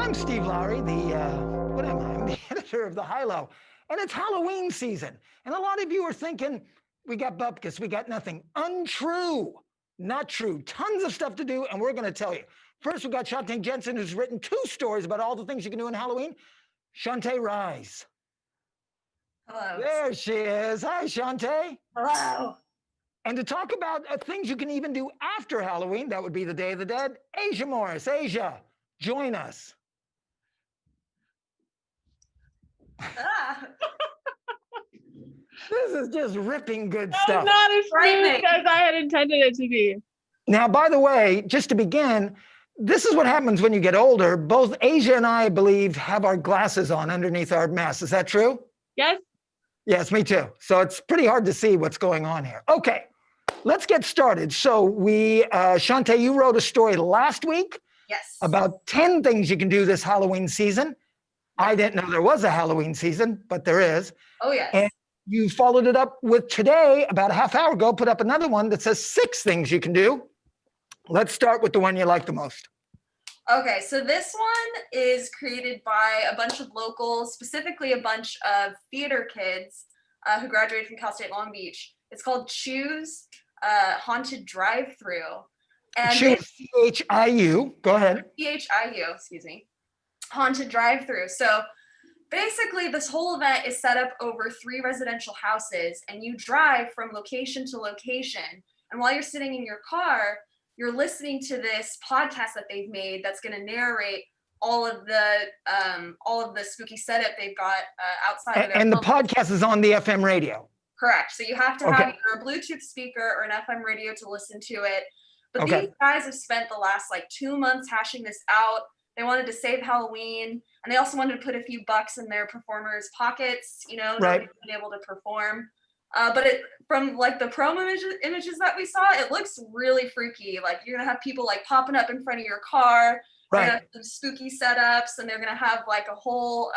I'm Steve Lowery, what am I? I'm the editor of the High-Low. And it's Halloween season. And a lot of you are thinking, we got bupkis, we got nothing. Untrue, not true. Tons of stuff to do, and we're gonna tell you. First, we got Shantae Jensen, who's written 2 stories about all the things you can do in Halloween. Shantae, rise. Hello. There she is. Hi, Shantae. Hello. And to talk about things you can even do after Halloween, that would be the Day of the Dead, Asia Morris. Asia, join us. This is just ripping good stuff. Not as smooth as I had intended it to be. Now, by the way, just to begin, this is what happens when you get older. Both Asia and I believe have our glasses on underneath our masks. Is that true? Yes. Yes, me too. So it's pretty hard to see what's going on here. Okay, let's get started. So Shantae, you wrote a story last week. Yes. About 10 things you can do this Halloween season. I didn't know there was a Halloween season, but there is. Oh, yes. And you followed it up with today, about a half hour ago, put up another one that says 6 things you can do. Let's start with the one you like the most. Okay, so this one is created by a bunch of locals, specifically a bunch of theater kids who graduated from Cal State Long Beach. It's called Choose Haunted Drive-Thru. Choose, C-H-I-U. Go ahead. C-H-I-U, excuse me. Haunted Drive-Thru. So basically, this whole event is set up over 3 residential houses, and you drive from location to location. And while you're sitting in your car, you're listening to this podcast that they've made that's going to narrate all of the spooky setup they've got outside of their And the home. podcast is on the FM radio. Correct. So you have to have either a Bluetooth speaker or an FM radio to listen to it. But these guys have spent the last 2 months hashing this out. They wanted to save Halloween, and they also wanted to put a few bucks in their performers' pockets, nobody's been able to perform. But from the promo images that we saw, it looks really freaky. You're gonna have people popping up in front of your car. They're gonna have some spooky setups, and they're gonna have a whole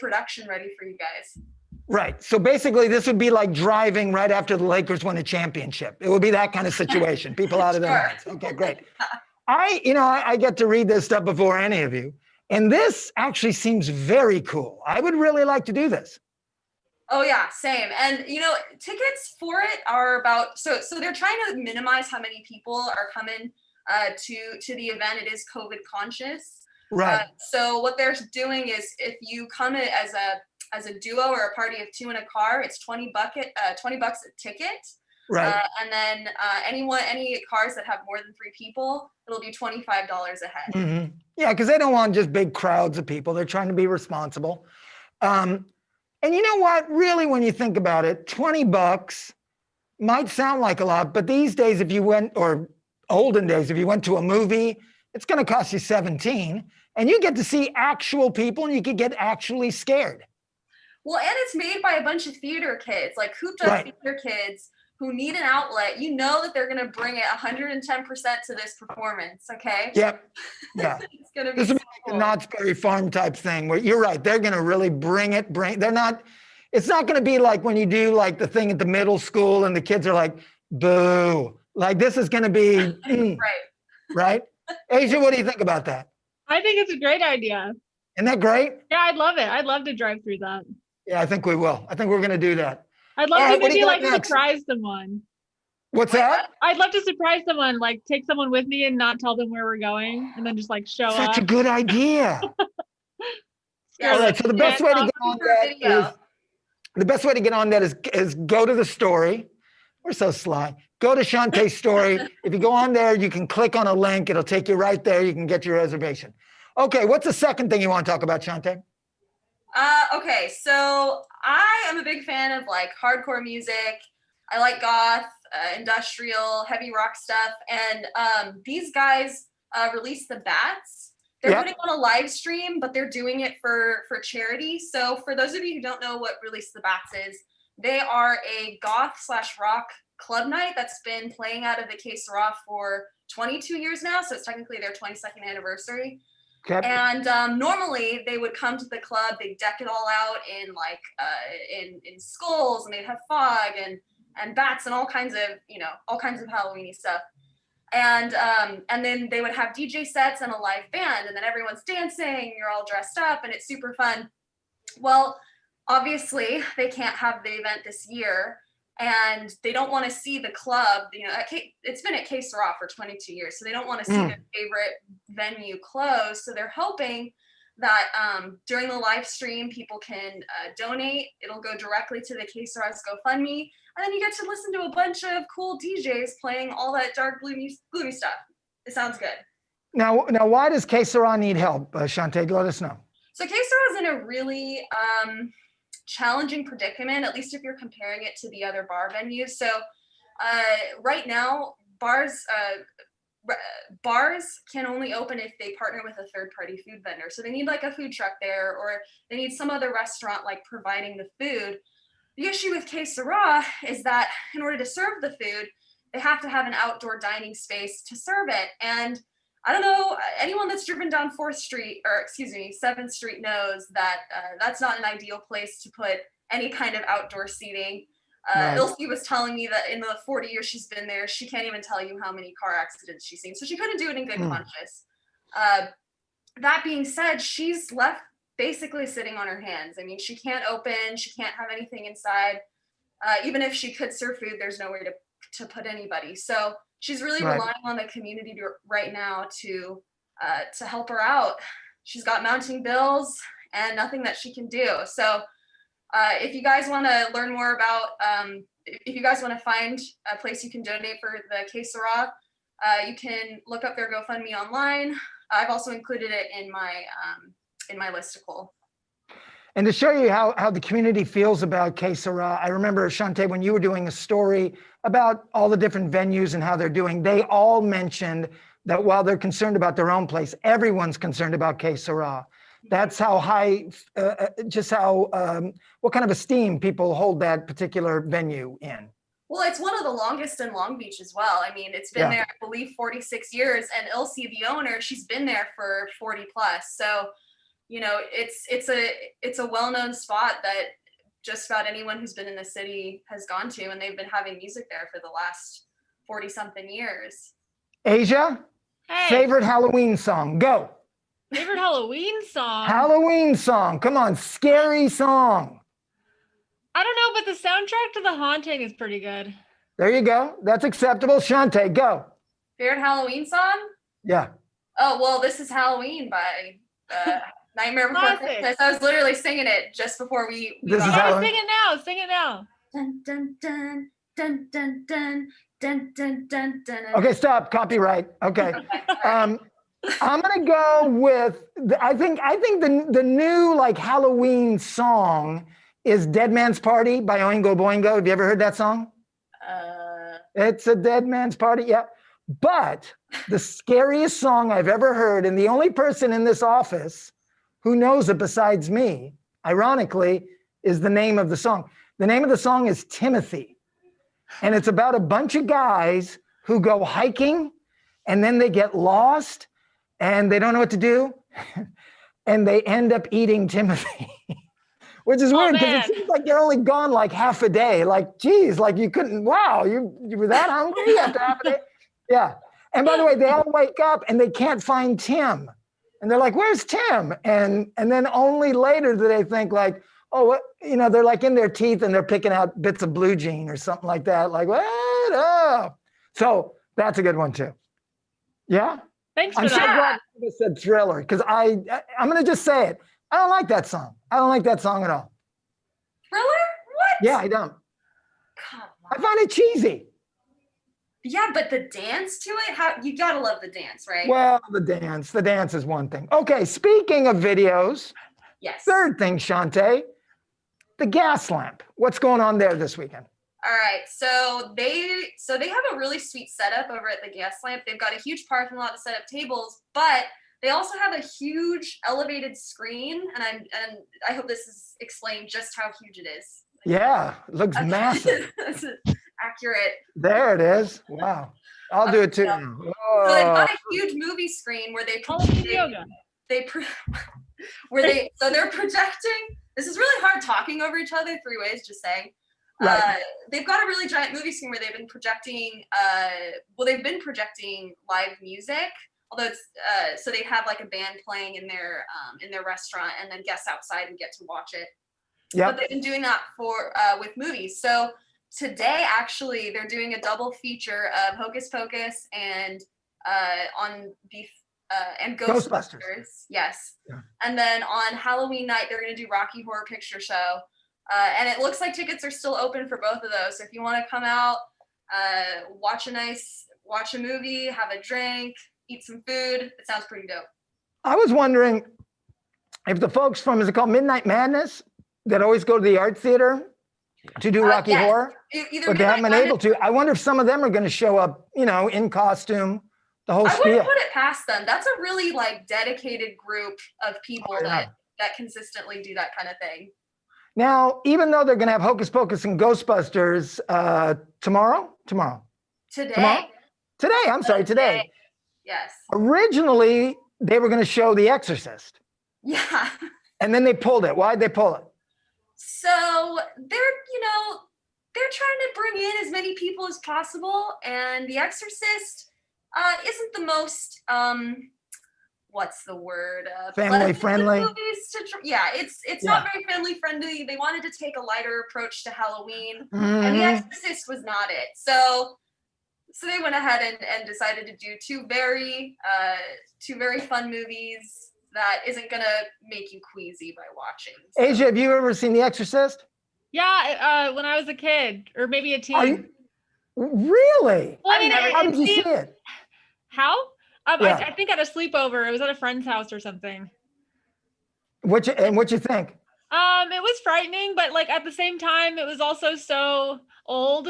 production ready for you guys. Right. So basically, this would be like driving right after the Lakers win a championship. It would be that kind of situation. People out of their minds. Okay, great. I get to read this stuff before any of you, and this actually seems very cool. I would really like to do this. Oh yeah, same. And tickets for it are about so they're trying to minimize how many people are coming to the event. It is COVID conscious. Right. So what they're doing is if you come in as a duo or a party of 2 in a car, it's $20 a ticket. Right. And then any cars that have more than 3 people, it'll be $25 a head. Mm-hmm. Yeah, because they don't want just big crowds of people. They're trying to be responsible. And you know what? Really, when you think about it, $20 might sound like a lot, but these days, if you went, or olden days, if you went to a movie, it's going to cost you $17, and you get to see actual people, and you could get actually scared. Well, and it's made by a bunch of theater kids, hooped-up theater kids who need an outlet. You know that they're going to bring it 110% to this performance, okay? Yep. Yeah. It's going to be this is like a Knott's Berry Farm type thing where you're right. They're going to really bring it. It's not going to be like when you do the thing at the middle school and the kids are like, boo. This is going to be, right? Asia, what do you think about that? I think it's a great idea. Isn't that great? Yeah, I'd love it. I'd love to drive through that. Yeah, I think we will. I think we're going to do that. I'd love to maybe surprise someone. What's that? I'd love to surprise someone, take someone with me and not tell them where we're going, and then just show up. Such a good idea. All right. So the best way to get on that is go to the story. We're so sly. Go to Shantae's story. If you go on there, you can click on a link. It'll take you right there. You can get your reservation. Okay. What's the second thing you want to talk about, Cheantay? Okay, so I am a big fan of hardcore music. I like goth, industrial, heavy rock stuff, and these guys released the Bats. They're putting on a live stream, but they're doing it for charity. So for those of you who don't know what Release the Bats is, they are a goth/rock club night that's been playing out of the Caseron for 22 years now. So it's technically their 22nd anniversary. Okay. And normally they would come to the club, they'd deck it all out in in skulls, and they'd have fog and bats and all kinds of Halloweeny stuff. And then they would have DJ sets and a live band, and then everyone's dancing, you're all dressed up, and it's super fun. Well, obviously they can't have the event this year, and they don't want to see the club, it's been at Caseron for 22 years, so they don't want to see their favorite venue close. So they're hoping that during the live stream, people can donate. It'll go directly to the Caseron's GoFundMe, and then you get to listen to a bunch of cool DJs playing all that dark, gloomy stuff. It sounds good. Now, why does Caseron need help, Shantae? Let us know. So Caseron is in a really challenging predicament, at least if you're comparing it to the other bar venues. So right now, bars can only open if they partner with a third-party food vendor. So they need like a food truck there, or they need some other restaurant like providing the food. The issue with Caseron is that in order to serve the food, they have to have an outdoor dining space to serve it. And I don't know, anyone that's driven down 7th Street knows that that's not an ideal place to put any kind of outdoor seating. Right. Eat.See.Do was telling me that in the 40 years she's been there, she can't even tell you how many car accidents she's seen. So she couldn't do it in good conscience. That being said, she's left basically sitting on her hands. I mean, she can't open, she can't have anything inside. Even if she could serve food, there's nowhere to put anybody. So she's really relying on the community right now to help her out. She's got mounting bills and nothing that she can do. So if you guys want to learn more about, if you guys want to find a place you can donate for the Caseron, you can look up their GoFundMe online. I've also included it in my listicle. And to show you how the community feels about Caseron, I remember, Shantae, when you were doing a story about all the different venues and how they're doing, they all mentioned that while they're concerned about their own place, everyone's concerned about Caseron. That's how high, what kind of esteem people hold that particular venue in. Well, it's one of the longest in Long Beach as well. I mean, it's been there, I believe, 46 years, and Eat.See.Do, the owner, she's been there for 40 plus. So, it's a well-known spot that just about anyone who's been in the city has gone to, and they've been having music there for the last 40-something years. Asia, favorite Halloween song, go. Favorite Halloween song? Halloween song, come on, scary song. I don't know, but the soundtrack to The Haunting is pretty good. There you go, that's acceptable. Shantae, go. Favorite Halloween song? Yeah. Oh, well, This Is Halloween by Nightmare Before Christmas. I was literally singing it just before we This is Halloween. Sing it now. Dun, dun, dun, dun, dun, dun, dun, dun, dun, dun. Okay, stop, copyright. Okay. I'm gonna go with, I think the new like Halloween song is Dead Man's Party by Oingo Boingo. Have you ever heard that song? It's a dead man's party, yeah. But the scariest song I've ever heard, and the only person in this office who knows it besides me, ironically, is the name of the song. The name of the song is Timothy. And it's about a bunch of guys who go hiking and then they get lost and they don't know what to do. And they end up eating Timothy. Which is weird because it seems like you're only gone like half a day. Like, geez, like you couldn't, wow, you were that hungry after half a day? Yeah. And by the way, they all wake up and they can't find Tim. And they're like, where's Tim? And then only later do they think like, oh, what? They're like in their teeth and they're picking out bits of blue jean or something like that. Like, what? Oh. So that's a good one too. Yeah? Thanks for I'm that. so glad you said Thriller because I'm going to just say it. I don't like that song. I don't like that song at all. Thriller? What? Yeah, I don't. Come on. I find it cheesy. Yeah, but the dance to it, you gotta love the dance, right? Well, the dance is one thing. Okay, speaking of videos, yes. Third thing, Cheantay, the gas lamp. What's going on there this weekend? All right, so they have a really sweet setup over at the gas lamp. They've got a huge parking lot to set up tables, but they also have a huge elevated screen, and I hope this is explained just how huge it is. Yeah, it looks massive. Accurate. There it is. Wow. I'll do it too. So they've got a huge movie screen where they're projecting. This is really hard talking over each other 3 ways, just saying. Right. They've got a really giant movie screen where they've been projecting. They've been projecting live music. Although it's so they have like a band playing in their restaurant, and then guests outside and get to watch it. Yeah. But they've been doing that for with movies. So today, actually, they're doing a double feature of Hocus Pocus and and Ghostbusters. Yes. Yeah. And then on Halloween night, they're going to do Rocky Horror Picture Show. And it looks like tickets are still open for both of those. So if you want to come out, watch a movie, have a drink, eat some food, it sounds pretty dope. I was wondering if the folks from, is it called Midnight Madness, that always go to the art theater to do Rocky Horror, but they haven't been able to. I wonder if some of them are going to show up, in costume, the whole spiel. I wouldn't put it past them. That's a really dedicated group of people that consistently do that kind of thing. Now, even though they're going to have Hocus Pocus and Ghostbusters tomorrow. Today. Yes. Originally, they were going to show The Exorcist. Yeah. And then they pulled it. Why'd they pull it? So they're trying to bring in as many people as possible, and The Exorcist isn't the most what's the word? Family friendly. It's not very family friendly. They wanted to take a lighter approach to Halloween, and The Exorcist was not it. So they went ahead and decided to do two very fun movies that isn't gonna make you queasy by watching. So. Asia, have you ever seen The Exorcist? Yeah, when I was a kid, or maybe a teen. Really? Well, how did you see it? How? I think at a sleepover. It was at a friend's house or something. What'd you think? It was frightening, but at the same time, it was also so old.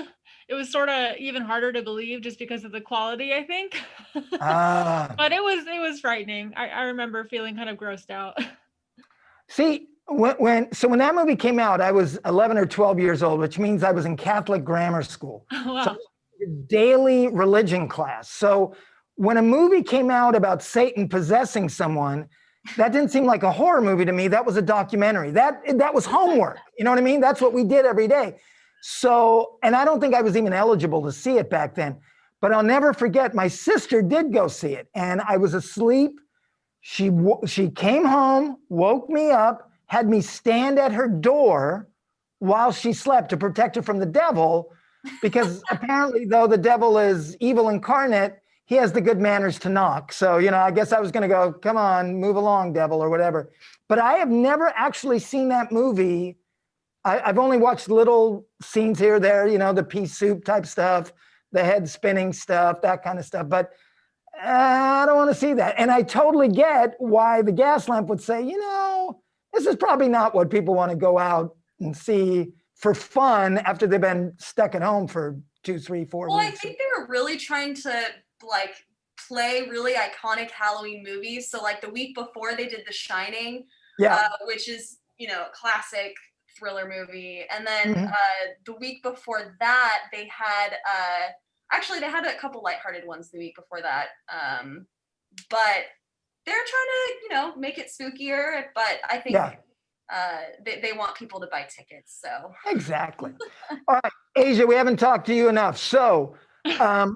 It was sort of even harder to believe just because of the quality, I think. But it was frightening. I remember feeling kind of grossed out. See, when that movie came out, I was 11 or 12 years old, which means I was in Catholic grammar school. Wow. So daily religion class. So when a movie came out about Satan possessing someone, that didn't seem like a horror movie to me. That was a documentary. That was homework. You know what I mean? That's what we did every day. So, and I don't think I was even eligible to see it back then, but I'll never forget, my sister did go see it, and I was asleep. She came home, woke me up, had me stand at her door while she slept to protect her from the devil, because apparently, though the devil is evil incarnate, he has the good manners to knock. So, I guess I was going to go, come on, move along, devil, or whatever. But I have never actually seen that movie. I've only watched little scenes here, there, the pea soup type stuff, the head spinning stuff, that kind of stuff. But I don't want to see that. And I totally get why the gas lamp would say, this is probably not what people want to go out and see for fun after they've been stuck at home for 2, 3, 4 weeks. Well, I think they were really trying to play really iconic Halloween movies. So the week before they did The Shining, which is, a classic thriller movie. And then the week before that, they had a couple lighthearted ones the week before that. But they're trying to, make it spookier. But I think they want people to buy tickets. So exactly. All right, Asia, we haven't talked to you enough. So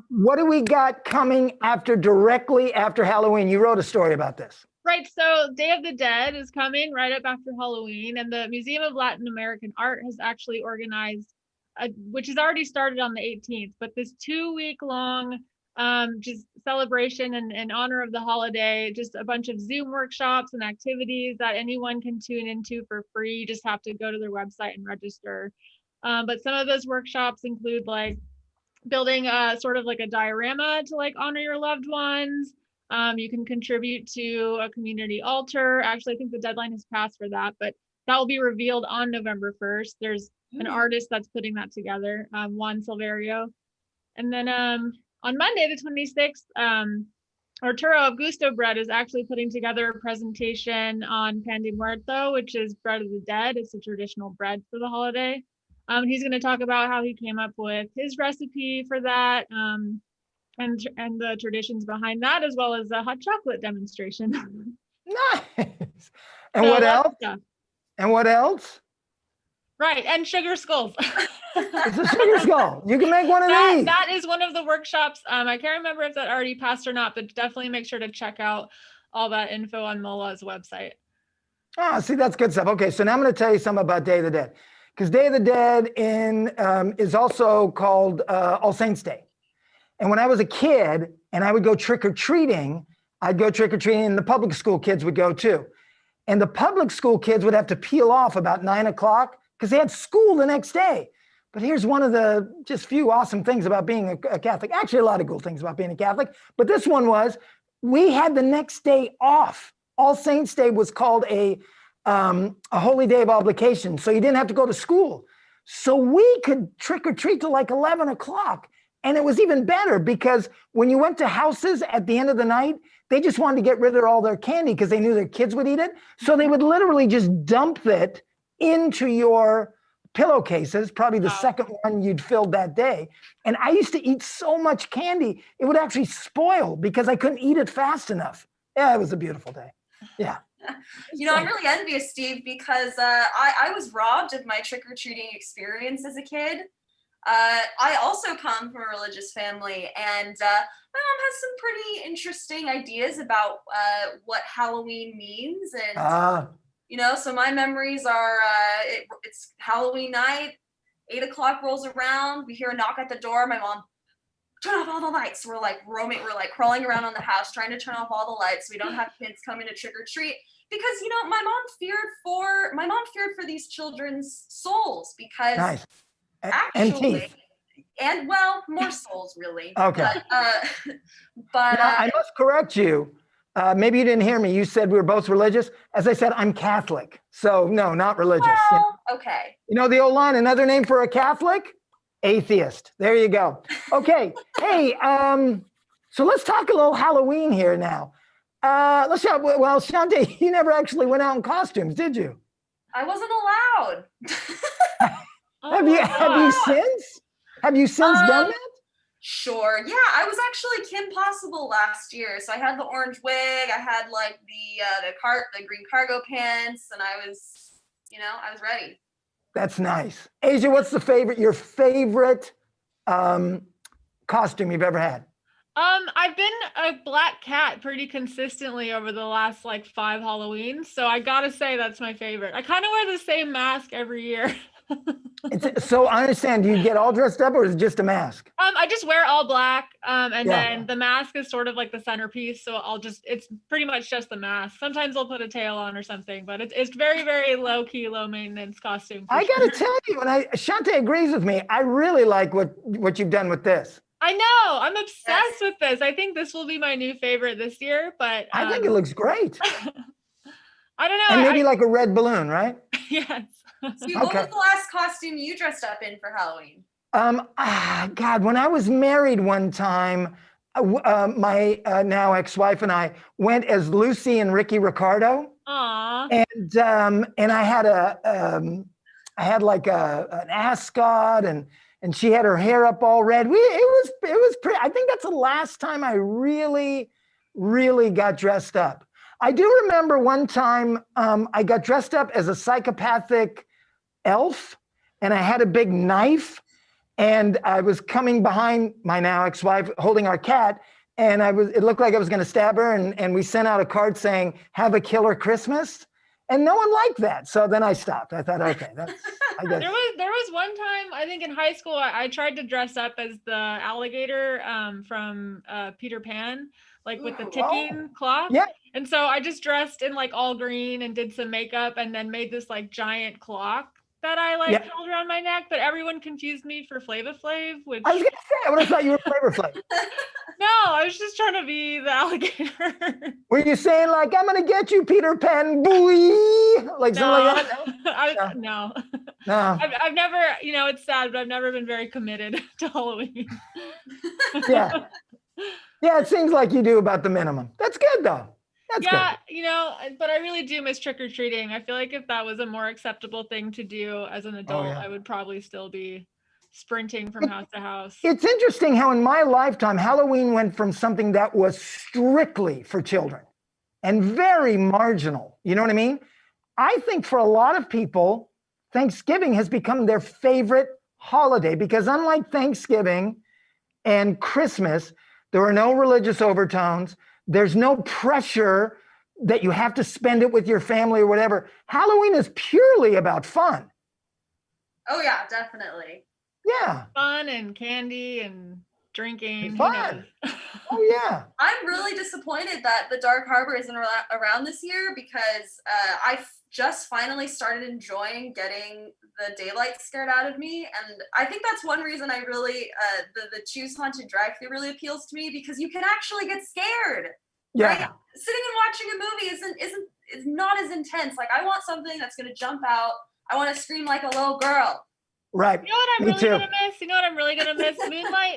what do we got coming directly after Halloween? You wrote a story about this. Right. So Day of the Dead is coming right up after Halloween, and the Museum of Latin American Art has actually organized, which has already started on the 18th, but this 2-week-long just celebration in honor of the holiday, just a bunch of Zoom workshops and activities that anyone can tune into for free. You just have to go to their website and register. But some of those workshops include building sort of a diorama to honor your loved ones. You can contribute to a community altar. Actually, I think the deadline has passed for that, but that will be revealed on November 1st. There's an artist that's putting that together, Juan Silverio. And then on Monday, the 26th, Arturo of Gusto Bread is actually putting together a presentation on Pan de Muerto, which is bread of the dead. It's a traditional bread for the holiday. He's going to talk about how he came up with his recipe for that, and the traditions behind that, as well as a hot chocolate demonstration. Nice. And what else? And what else? Right, and sugar skulls. It's a sugar skull. You can make one of these. That is one of the workshops. I can't remember if that already passed or not, but definitely make sure to check out all that info on Mola's website. Oh, see, that's good stuff. Okay, so now I'm going to tell you something about Day of the Dead, because Day of the Dead is also called All Saints Day. And when I was a kid and I would go trick-or-treating, I'd go trick-or-treating and the public school kids would go too. And the public school kids would have to peel off about 9 o'clock because they had school the next day. But here's one of the just few awesome things about being a Catholic. Actually, a lot of cool things about being a Catholic. But this one was, we had the next day off. All Saints Day was called a holy day of obligation. So you didn't have to go to school. So we could trick-or-treat till like 11 o'clock. And it was even better because when you went to houses at the end of the night, they just wanted to get rid of all their candy because they knew their kids would eat it. So they would literally just dump it into your pillowcases, probably the second one you'd filled that day. And I used to eat so much candy, it would actually spoil because I couldn't eat it fast enough. Yeah, it was a beautiful day. Yeah. You know, I'm really envious, Steve, because I was robbed of my trick-or-treating experience as a kid. I also come from a religious family, and my mom has some pretty interesting ideas about what Halloween means. And, you know, so my memories are it's Halloween night, 8 o'clock rolls around, we hear a knock at the door, my mom, turn off all the lights. We're like crawling around on the house, trying to turn off all the lights so we don't have kids coming to trick or treat. Because, you know, my mom feared for these children's souls because Nice. actually, And teeth. and well, more souls really. Okay. But Now, I must correct you. Maybe you didn't hear me. You said we were both religious. As I said, I'm Catholic. So no, not religious. well, okay. You know the old line, another name for a Catholic? Atheist. There you go. Okay. Hey, so let's talk a little Halloween here now. Let's talk, well, Shantae, you never actually went out in costumes, did you? I wasn't allowed. Have you since done that? Sure. Yeah, I was actually Kim Possible last year. So I had the orange wig, I had like the green cargo pants, and I was ready. That's nice. Asia, what's your favorite costume you've ever had? I've been a black cat pretty consistently over the last like 5 Halloweens. So I gotta say that's my favorite. I kind of wear the same mask every year. So I understand, do you get all dressed up or is it just a mask? I just wear all black. And then the mask is sort of like the centerpiece. So it's pretty much just the mask. Sometimes I'll put a tail on or something, but it's very, very low key, low maintenance costume. I gotta tell you, and Cheantay agrees with me, I really like what you've done with this. I know, I'm obsessed with this. I think this will be my new favorite this year, but I think it looks great. I don't know. And maybe like a red balloon, right? Yes. Steve, what was the last costume you dressed up in for Halloween? God, when I was married one time, my now ex-wife and I went as Lucy and Ricky Ricardo. Aww. And I had like an ascot and she had her hair up all red. It was pretty. I think that's the last time I really, really got dressed up. I do remember one time I got dressed up as a psychopathic elf, and I had a big knife, and I was coming behind my now ex-wife holding our cat, and it looked like I was going to stab her, and we sent out a card saying, "Have a killer Christmas." And no one liked that. So then I stopped. I thought, okay, I guess. There was one time, I think in high school, I tried to dress up as the alligator from Peter Pan, like with the ticking clock. Yeah. And so I just dressed in like all green and did some makeup and then made this like giant clock that I held around my neck, but everyone confused me for Flava Flav, which I was gonna say, I would have thought you were Flavor Flav. No, I was just trying to be the alligator. Were you saying like, "I'm gonna get you, Peter Pan, booey," like something like that? No. No. I've never, it's sad, but I've never been very committed to Halloween. Yeah. Yeah, it seems like you do about the minimum. That's good though. That's good. But I really do miss trick-or-treating. I feel like if that was a more acceptable thing to do as an adult, I would probably still be sprinting from house to house. It's interesting how in my lifetime, Halloween went from something that was strictly for children and very marginal. You know what I mean? I think for a lot of people, Thanksgiving has become their favorite holiday because unlike Thanksgiving and Christmas, there are no religious overtones. There's no pressure that you have to spend it with your family or whatever. Halloween is purely about fun. Oh yeah, definitely. Yeah. Fun and candy and drinking. Who Fun. knows? Oh, yeah. I'm really disappointed that the Dark Harbor isn't around this year because just finally started enjoying getting the daylight scared out of me, and I think that's one reason I really the Choose Haunted drive-thru really appeals to me because you can actually get scared. Yeah. Right? Sitting and watching a movie is not as intense. Like I want something that's gonna jump out. I want to scream like a little girl. Right. You know what I'm Me really too. gonna miss? You know what I'm really gonna miss?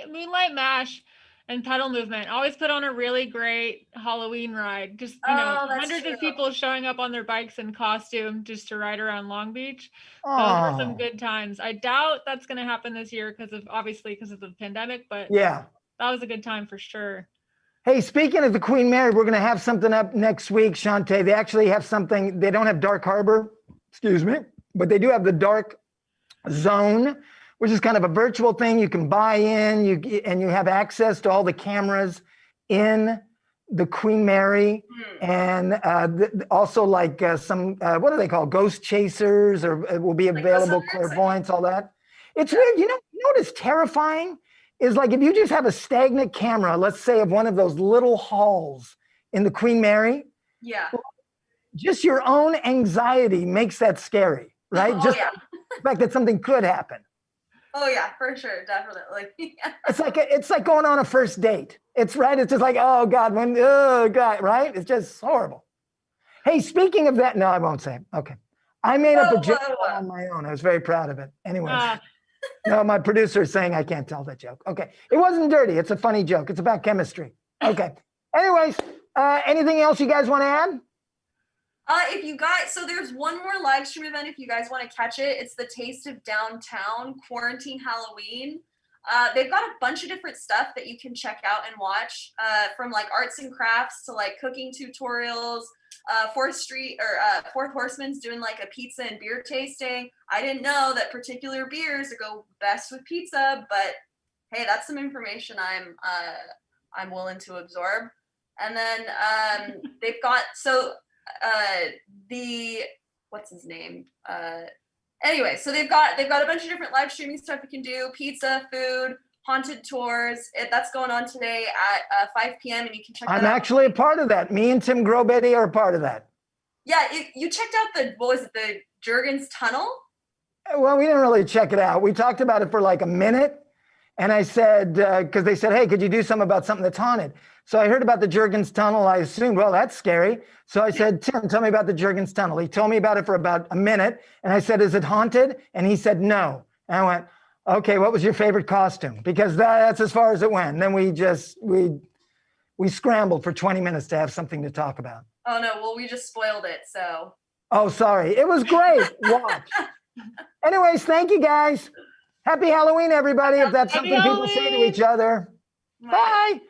Moonlight Mash and Pedal Movement. Always put on a really great Halloween ride. Just hundreds of people showing up on their bikes in costume just to ride around Long Beach. Those were some good times. I doubt that's gonna happen this year because of the pandemic, but yeah, that was a good time for sure. Hey, speaking of the Queen Mary, we're going to have something up next week, Shantae. They actually have something. They don't have Dark Harbor, excuse me, but they do have the Dark Zone, which is kind of a virtual thing. You can buy in, and you have access to all the cameras in the Queen Mary, and also like some what do they call ghost chasers, or it will be available, like clairvoyants, all that. It's weird. You know what is terrifying? Is like if you just have a stagnant camera, let's say of one of those little halls in the Queen Mary, just your own anxiety makes that scary, right? Oh, just yeah. the fact that something could happen. Oh yeah, for sure, definitely. It's like going on a first date. It's right. It's just like, oh God, right? It's just horrible. Hey, speaking of that, no, I won't say it. Okay. I made up a joke on my own. I was very proud of it. Anyways. No, my producer is saying I can't tell that joke. Okay. It wasn't dirty. It's a funny joke. It's about chemistry. Okay. Anyways, anything else you guys want to add? If you guys, so there's one more live stream event if you guys want to catch it. It's the Taste of Downtown Quarantine Halloween. They've got a bunch of different stuff that you can check out and watch, from like arts and crafts to like cooking tutorials. Fourth Horseman's doing like a pizza and beer tasting. I didn't know that particular beers go best with pizza, but hey, that's some information I'm willing to absorb. And then they've got what's his name? Anyway, so they've got a bunch of different live streaming stuff you can do: pizza, food, haunted tours. That's going on today at 5 p.m. and you can check that out. I'm actually a part of that. Me and Tim Grobetty are a part of that. Yeah, you checked out the Jurgens Tunnel? Well, we didn't really check it out. We talked about it for like a minute, and I said, because they said, hey, could you do something about something that's haunted? So I heard about the Jurgens Tunnel. I assumed, well, that's scary. So I said, Tim, tell me about the Jurgens Tunnel. He told me about it for about a minute, and I said, is it haunted? And he said, no. And I went, okay, what was your favorite costume? Because that's as far as it went. And then we scrambled for 20 minutes to have something to talk about. Oh no, well, we just spoiled it, so. Oh, sorry. It was great. Watch. Anyways, thank you guys. Happy Halloween, everybody. If that's something people say to each other. Bye.